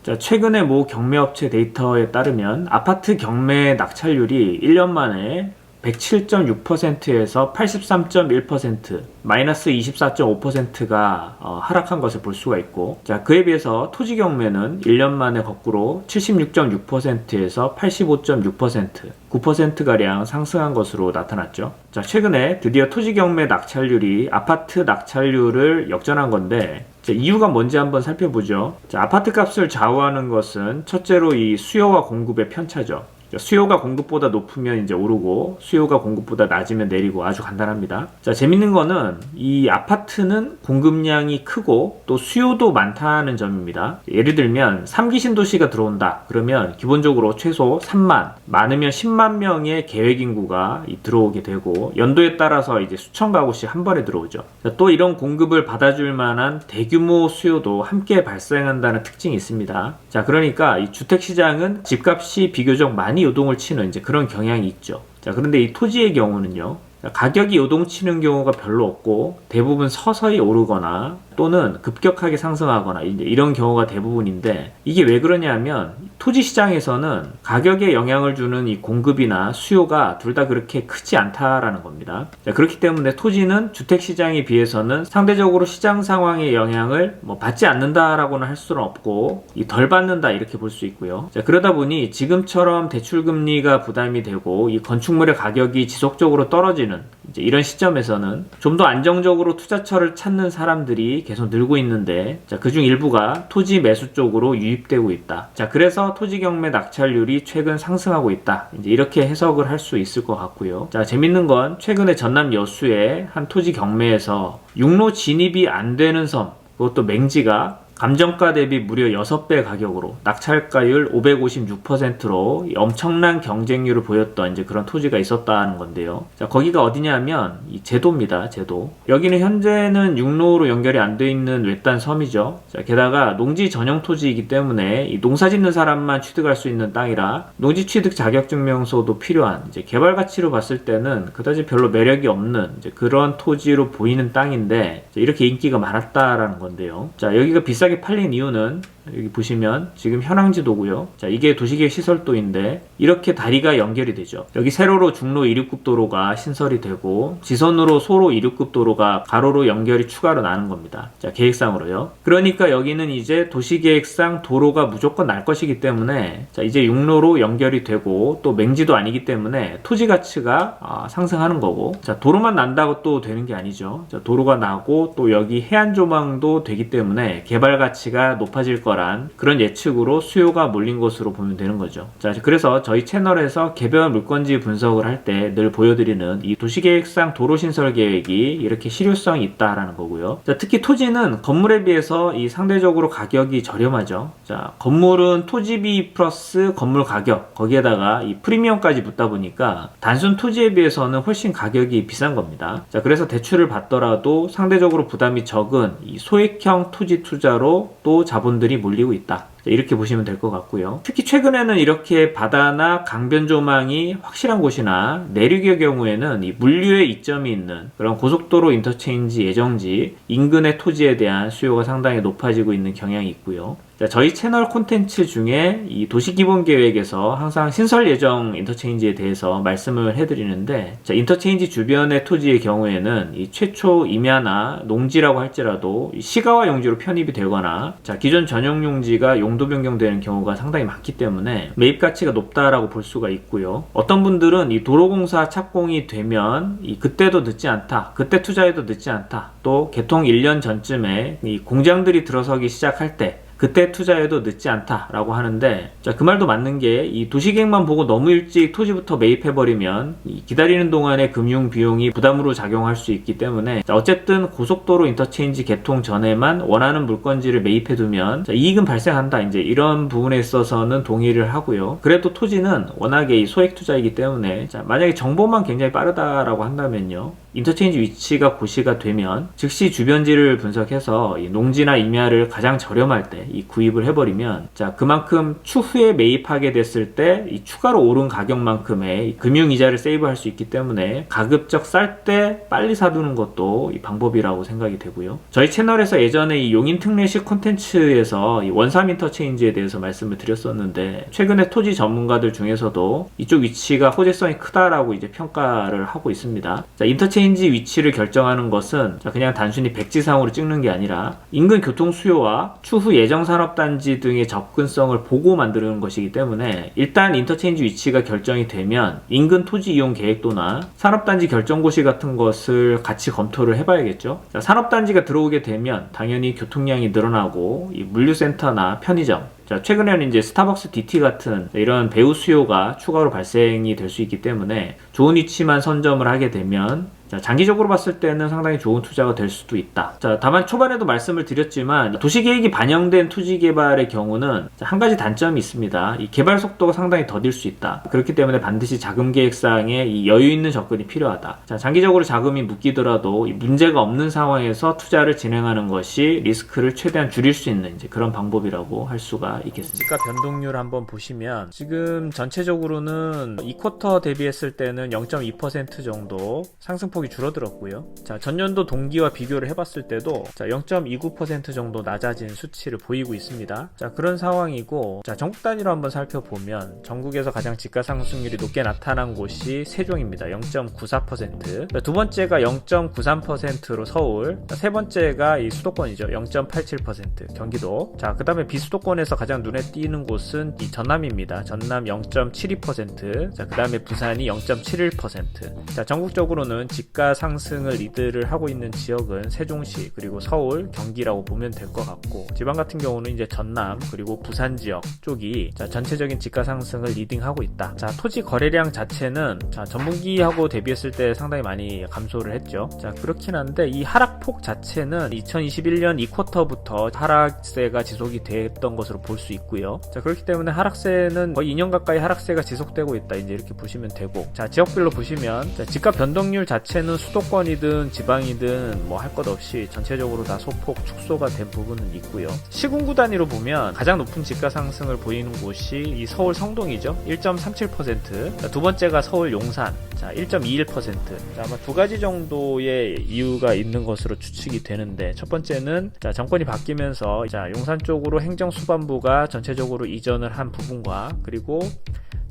자, 최근에 모 경매업체 데이터에 따르면 아파트 경매 낙찰률이 1년 만에 107.6%에서 83.1%, 마이너스 24.5%가 하락한 것을 볼 수가 있고, 자, 그에 비해서 토지 경매는 1년 만에 거꾸로 76.6%에서 85.6%, 9%가량 상승한 것으로 나타났죠. 자, 최근에 드디어 토지 경매 낙찰률이 아파트 낙찰률을 역전한 건데, 자, 이유가 뭔지 한번 살펴보죠. 자, 아파트 값을 좌우하는 것은 첫째로 이 수요와 공급의 편차죠. 수요가 공급보다 높으면 이제 오르고 수요가 공급보다 낮으면 내리고, 아주 간단합니다. 자, 재밌는 거는 이 아파트는 공급량이 크고 또 수요도 많다는 점입니다. 예를 들면 3기 신도시가 들어온다 그러면 기본적으로 최소 3만, 많으면 10만 명의 계획 인구가 들어오게 되고, 연도에 따라서 이제 수천 가구씩 한 번에 들어오죠. 자, 또 이런 공급을 받아줄 만한 대규모 수요도 함께 발생한다는 특징이 있습니다. 자, 그러니까 이 주택시장은 집값이 비교적 많이 요동을 치는 이제 그런 경향이 있죠. 자, 그런데 이 토지의 경우는요, 가격이 요동치는 경우가 별로 없고 대부분 서서히 오르거나 또는 급격하게 상승하거나 이제 이런 경우가 대부분인데, 이게 왜 그러냐면 토지 시장에서는 가격에 영향을 주는 이 공급이나 수요가 둘 다 그렇게 크지 않다라는 겁니다. 자, 그렇기 때문에 토지는 주택 시장에 비해서는 상대적으로 시장 상황의 영향을 받지 않는다라고는 할 수는 없고 덜 받는다 이렇게 볼 수 있고요. 자, 그러다 보니 지금처럼 대출 금리가 부담이 되고 이 건축물의 가격이 지속적으로 떨어지는 이제 이런 시점에서는 좀 더 안정적으로 투자처를 찾는 사람들이 계속 늘고 있는데, 자, 그중 일부가 토지 매수 쪽으로 유입되고 있다. 자, 그래서 토지 경매 낙찰률이 최근 상승하고 있다. 이제 이렇게 해석을 할 수 있을 것 같고요. 자, 재밌는 건 최근에 전남 여수의 한 토지 경매에서 육로 진입이 안 되는 섬, 그것도 맹지가 감정가 대비 무려 6배 가격으로 낙찰가율 556%로 엄청난 경쟁률을 보였던 이제 그런 토지가 있었다는 건데요. 자, 거기가 어디냐면 이 제도입니다. 제도. 여기는 현재는 육로로 연결이 안 돼 있는 외딴 섬이죠. 자, 게다가 농지 전용 토지이기 때문에 이 농사 짓는 사람만 취득할 수 있는 땅이라 농지 취득 자격증명서도 필요한, 이제 개발 가치로 봤을 때는 그다지 별로 매력이 없는 이제 그런 토지로 보이는 땅인데, 자, 이렇게 인기가 많았다라는 건데요. 자, 여기가 비싸게 팔린 이유는 여기 보시면 지금 현황지도고요. 자, 이게 도시계획 시설도인데 이렇게 다리가 연결이 되죠. 여기 세로로 중로 2륙급 도로가 신설이 되고 지선으로 소로 2륙급 도로가 가로로 연결이 추가로 나는 겁니다. 자, 계획상으로요. 그러니까 여기는 이제 도시계획상 도로가 무조건 날 것이기 때문에, 자, 이제 육로로 연결이 되고 또 맹지도 아니기 때문에 토지 가치가 상승하는 거고, 자, 도로만 난다고 또 되는 게 아니죠. 자, 도로가 나고 또 여기 해안 조망도 되기 때문에 개발 가치가 높아질 거라 그런 예측으로 수요가 몰린 것으로 보면 되는 거죠. 자, 그래서 저희 채널에서 개별 물건지 분석을 할 때 늘 보여드리는 이 도시계획상 도로신설 계획이 이렇게 실효성이 있다라는 거고요. 자, 특히 토지는 건물에 비해서 이 상대적으로 가격이 저렴하죠. 자, 건물은 토지비 플러스 건물 가격, 거기에다가 이 프리미엄까지 붙다 보니까 단순 토지에 비해서는 훨씬 가격이 비싼 겁니다. 자, 그래서 대출을 받더라도 상대적으로 부담이 적은 이 소액형 토지 투자로 또 자본들이 몰리고 있다. 이렇게 보시면 될 것 같고요. 특히 최근에는 이렇게 바다나 강변 조망이 확실한 곳이나 내륙의 경우에는 이 물류의 이점이 있는 그런 고속도로 인터체인지 예정지 인근의 토지에 대한 수요가 상당히 높아지고 있는 경향이 있고요. 자, 저희 채널 콘텐츠 중에 이 도시기본계획에서 항상 신설 예정 인터체인지에 대해서 말씀을 해드리는데, 자, 인터체인지 주변의 토지의 경우에는 이 최초 임야나 농지라고 할지라도 시가와 용지로 편입이 되거나, 자, 기존 전용 용지가 용도 변경되는 경우가 상당히 많기 때문에 매입 가치가 높다라고 볼 수가 있고요. 어떤 분들은 이 도로공사 착공이 되면 그때도 늦지 않다, 그때 투자해도 늦지 않다, 또 개통 1년 전쯤에 이 공장들이 들어서기 시작할 때 그때 투자해도 늦지 않다라고 하는데, 자, 그 말도 맞는 게 이 도시계획만 보고 너무 일찍 토지부터 매입해버리면 이 기다리는 동안의 금융 비용이 부담으로 작용할 수 있기 때문에, 자, 어쨌든 고속도로 인터체인지 개통 전에만 원하는 물건지를 매입해두면 이익은 발생한다, 이제 이런 부분에 있어서는 동의를 하고요. 그래도 토지는 워낙에 이 소액 투자이기 때문에, 자, 만약에 정보만 굉장히 빠르다라고 한다면요, 인터체인지 위치가 고시가 되면 즉시 주변지를 분석해서 이 농지나 임야를 가장 저렴할 때 이 구입을 해버리면 자 그만큼 추후에 매입하게 됐을 때 이 추가로 오른 가격만큼의 이 금융이자를 세이브할 수 있기 때문에 가급적 쌀 때 빨리 사두는 것도 이 방법이라고 생각이 되고요. 저희 채널에서 예전에 이 용인 특례식 콘텐츠에서 이 원삼 인터체인지에 대해서 말씀을 드렸었는데 최근에 토지 전문가들 중에서도 이쪽 위치가 호재성이 크다라고 이제 평가를 하고 있습니다. 자, 인터체인지 위치를 결정하는 것은 자, 그냥 단순히 백지상으로 찍는 게 아니라 인근 교통 수요와 추후 예정 산업단지 등의 접근성을 보고 만드는 것이기 때문에 일단 인터체인지 위치가 결정이 되면 인근 토지 이용 계획도나 산업단지 결정고시 같은 것을 같이 검토를 해봐야겠죠. 자, 산업단지가 들어오게 되면 당연히 교통량이 늘어나고 이 물류센터나 편의점, 자, 최근에는 이제 스타벅스 DT 같은 이런 배후 수요가 추가로 발생이 될 수 있기 때문에 좋은 위치만 선점을 하게 되면 자, 장기적으로 봤을 때는 상당히 좋은 투자가 될 수도 있다. 자, 다만 초반에도 말씀을 드렸지만 도시계획이 반영된 토지개발의 경우는 한 가지 단점이 있습니다. 이 개발 속도가 상당히 더딜 수 있다. 그렇기 때문에 반드시 자금 계획상에 이 여유 있는 접근이 필요하다. 자, 장기적으로 자금이 묶이더라도 이 문제가 없는 상황에서 투자를 진행하는 것이 리스크를 최대한 줄일 수 있는 이제 그런 방법이라고 할 수가 있겠습니다. 시가 변동률 한번 보시면 지금 전체적으로는 2쿼터 대비했을 때는 0.2% 정도 상승폭이 줄어들었고요. 자, 전년도 동기와 비교를 해봤을 때도 자, 0.29% 정도 낮아진 수치를 보이고 있습니다. 자, 그런 상황이고, 자, 전국 단위로 한번 살펴보면 전국에서 가장 지가 상승률이 높게 나타난 곳이 세종입니다. 0.94%. 자, 두 번째가 0.93%로 서울, 자, 세 번째가 이 수도권이죠. 0.87% 경기도. 자, 그 다음에 비수도권에서 가장 눈에 띄는 곳은 이 전남입니다. 전남 0.72%. 자, 그 다음에 부산이 0.71%. 자, 전국적으로는 지가 상승을 리드를 하고 있는 지역은 세종시 그리고 서울, 경기라고 보면 될 것 같고, 지방 같은 경우는 이제 전남 그리고 부산 지역 쪽이 자, 전체적인 지가 상승을 리딩하고 있다. 자, 토지 거래량 자체는 자, 전분기하고 대비했을 때 상당히 많이 감소를 했죠. 자, 그렇긴 한데 이 하락폭 자체는 2021년 2쿼터부터 하락세가 지속이 됐던 것으로 볼 수 있고요. 자, 그렇기 때문에 하락세는 거의 2년 가까이 하락세가 지속되고 있다. 이제 이렇게 보시면 되고, 자, 지역별로 보시면 자, 지가 변동률 자체는 수도권이든 지방이든 뭐 할 것 없이 전체적으로 다 소폭 축소가 된 부분은 있고요. 시군구 단위로 보면 가장 높은 지가 상승을 보이는 곳이 이 서울 성동이죠. 1.37%. 자, 두 번째가 서울 용산. 자, 1.21%. 자, 아마 두 가지 정도의 이유가 있는 것으로 추측이 되는데, 첫 번째는 자, 정권이 바뀌면서 자, 용산 쪽으로 행정수반부가 전체적으로 이전을 한 부분과, 그리고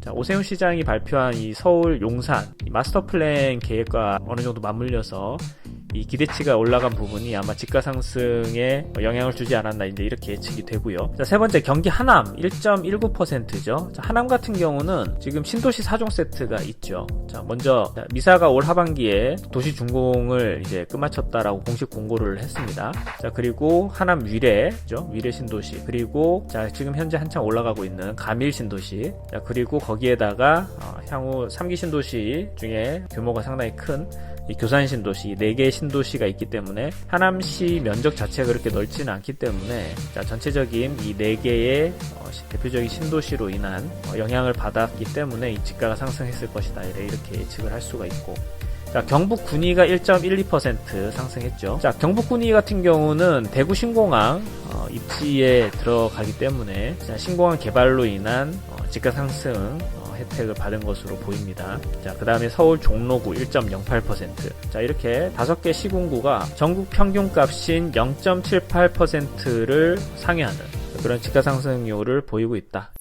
자, 오세훈 시장이 발표한 이 서울 용산 이 마스터 플랜 계획과 어느 정도 맞물려서 이 기대치가 올라간 부분이 아마 지가 상승에 영향을 주지 않았나 이제 이렇게 예측이 되고요. 자, 세 번째 경기 하남 1.19%죠. 자, 하남 같은 경우는 지금 신도시 4종 세트가 있죠. 자, 먼저 자, 미사가 올 하반기에 도시 준공을 이제 끝마쳤다라고 공식 공고를 했습니다. 자, 그리고 하남 위례죠. 위례 신도시. 그리고 자, 지금 현재 한창 올라가고 있는 가밀 신도시. 자, 그리고 거기에다가 향후 3기 신도시 중에 규모가 상당히 큰 이 교산 신도시 4개의 신도시가 있기 때문에 하남시 면적 자체가 그렇게 넓지는 않기 때문에 자, 전체적인 이 4개의 대표적인 신도시로 인한 영향을 받았기 때문에 이 지가가 상승했을 것이다 이렇게 예측을 할 수가 있고, 자, 경북 군위가 1.12% 상승했죠. 자, 경북 군위 같은 경우는 대구 신공항 입지에 들어가기 때문에 자, 신공항 개발로 인한 지가 상승 혜택을 받은 것으로 보입니다. 자, 그 다음에 서울 종로구 1.08%. 자, 이렇게 5개 시군구가 전국 평균값인 0.78%를 상회하는 그런 지가 상승률을 보이고 있다.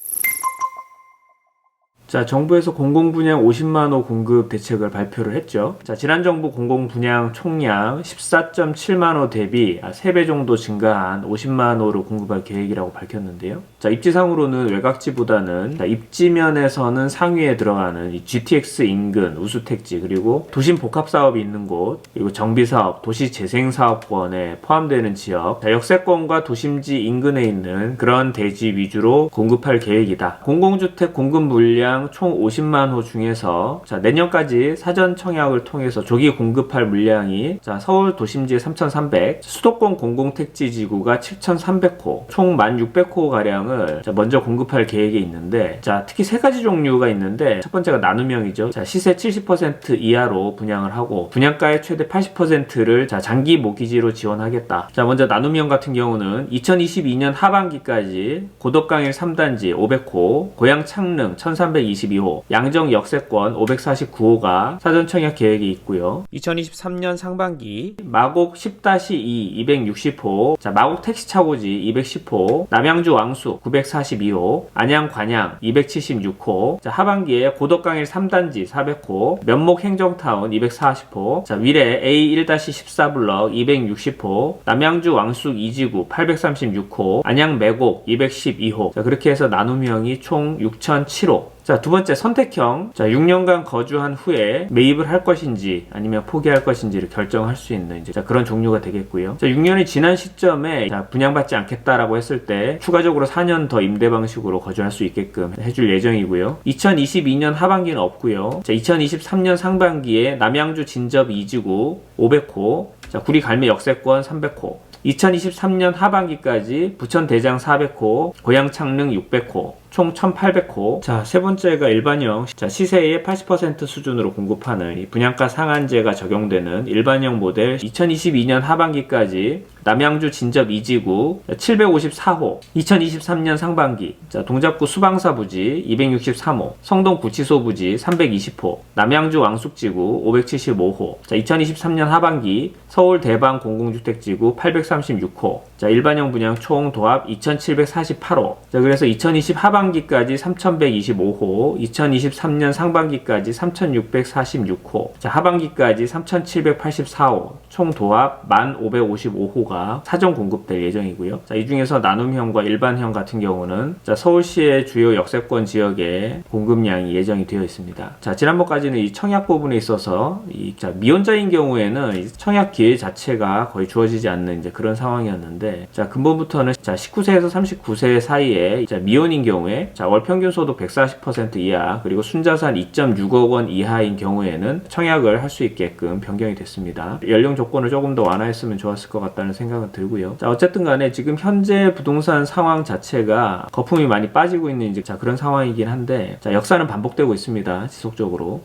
자, 정부에서 공공분양 50만호 공급 대책을 발표를 했죠. 자, 지난 정부 공공분양 총량 14.7만호 대비 3배 정도 증가한 50만호를 공급할 계획이라고 밝혔는데요. 자, 입지상으로는 외곽지보다는 자, 입지면에서는 상위에 들어가는 이 GTX 인근, 우수택지, 그리고 도심 복합사업이 있는 곳, 그리고 정비사업, 도시재생사업권에 포함되는 지역, 자, 역세권과 도심지 인근에 있는 그런 대지 위주로 공급할 계획이다. 공공주택 공급 물량 물량 총 50만 호 중에서 자, 내년까지 사전 청약을 통해서 조기 공급할 물량이 자, 서울 도심지 3,300, 수도권 공공택지지구가 7,300호, 총 1,600호 가량을 자, 먼저 공급할 계획이 있는데, 자, 특히 세 가지 종류가 있는데 첫 번째가 나눔형이죠. 자, 시세 70% 이하로 분양을 하고 분양가의 최대 80%를 자, 장기 모기지로 지원하겠다. 자, 먼저 나눔형 같은 경우는 2022년 하반기까지 고덕강일 3단지 500호, 고양 창릉 1322호, 양정 역세권 549호가 사전 청약 계획이 있고요. 2023년 상반기 마곡 10-2 260호, 자, 마곡 택시차고지 210호, 남양주 왕숙 942호, 안양 관양 276호, 자, 하반기에 고덕강일 3단지 400호, 면목 행정타운 240호, 자, 위례 A1-14블럭 260호, 남양주 왕숙 2지구 836호, 안양 매곡 212호. 자, 그렇게 해서 나눔형이 총 6,007호. 자, 두 번째 선택형. 자, 6년간 거주한 후에 매입을 할 것인지 아니면 포기할 것인지를 결정할 수 있는 이제 자, 그런 종류가 되겠고요. 자, 6년이 지난 시점에 자, 분양받지 않겠다라고 했을 때 추가적으로 4년 더 임대 방식으로 거주할 수 있게끔 해줄 예정이고요. 2022년 하반기는 없고요. 자, 2023년 상반기에 남양주 진접 2지구 500호, 자, 구리 갈매 역세권 300호, 2023년 하반기까지 부천 대장 400호, 고양 창릉 600호, 총 1,800호. 자, 세 번째가 일반형. 자, 시세의 80% 수준으로 공급하는 이 분양가 상한제가 적용되는 일반형 모델. 2022년 하반기까지 남양주 진접 2지구 754호, 2023년 상반기 자, 동작구 수방사 부지 263호, 성동 구치소 부지 320호, 남양주 왕숙지구 575호, 자, 2023년 하반기 서울 대방 공공주택지구 836호, 자, 일반형 분양 총 도합 2,748호. 자, 그래서 2020 하반기까지 3,125호, 2023년 상반기까지 3,646호, 자, 하반기까지 3,784호, 총 도합 1,555호가 사전 공급될 예정이고요. 자, 이 중에서 나눔형과 일반형 같은 경우는 자, 서울시의 주요 역세권 지역에 공급량이 예정이 되어 있습니다. 자, 지난번까지는 이 청약 부분에 있어서 자, 미혼자인 경우에는 이 청약 기회 자체가 거의 주어지지 않는 이제 그런 상황이었는데, 자, 근본부터는 자, 19세에서 39세 사이에 자, 미혼인 경우에 자, 월 평균 소득 140% 이하 그리고 순자산 2.6억 원 이하인 경우에는 청약을 할 수 있게끔 변경이 됐습니다. 연령 조건을 조금 더 완화했으면 좋았을 것 같다는 생각은 들고요. 자, 어쨌든 간에 지금 현재 부동산 상황 자체가 거품이 많이 빠지고 있는 이제 자, 그런 상황이긴 한데 자, 역사는 반복되고 있습니다. 지속적으로.